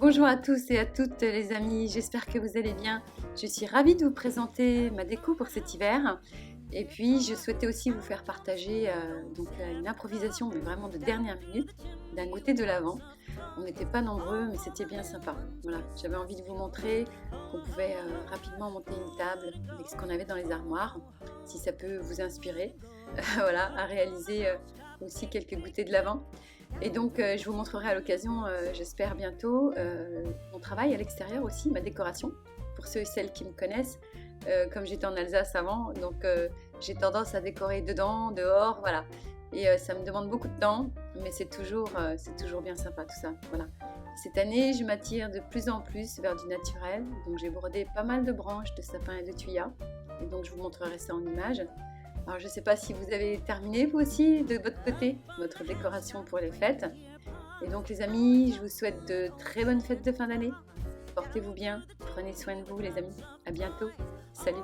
Bonjour à tous et à toutes les amis, j'espère que vous allez bien. Je suis ravie de vous présenter ma déco pour cet hiver. Et puis je souhaitais aussi vous faire partager une improvisation, mais vraiment de dernière minute, d'un goûter de l'Avent. On n'était pas nombreux, mais c'était bien sympa. Voilà, j'avais envie de vous montrer qu'on pouvait rapidement monter une table avec ce qu'on avait dans les armoires, si ça peut vous inspirer, voilà, à réaliser aussi quelques goûters de l'Avent. Et donc, je vous montrerai à l'occasion, j'espère bientôt, mon travail à l'extérieur aussi, ma décoration. Pour ceux et celles qui me connaissent, comme j'étais en Alsace avant, donc j'ai tendance à décorer dedans, dehors, voilà. Et ça me demande beaucoup de temps, mais c'est toujours bien sympa tout ça, voilà. Cette année, je m'attire de plus en plus vers du naturel, donc j'ai brodé pas mal de branches de sapin et de thuya, et donc je vous montrerai ça en images. Alors je ne sais pas si vous avez terminé vous aussi de votre côté votre décoration pour les fêtes. Et donc les amis, je vous souhaite de très bonnes fêtes de fin d'année. Portez-vous bien, prenez soin de vous les amis. À bientôt. Salut.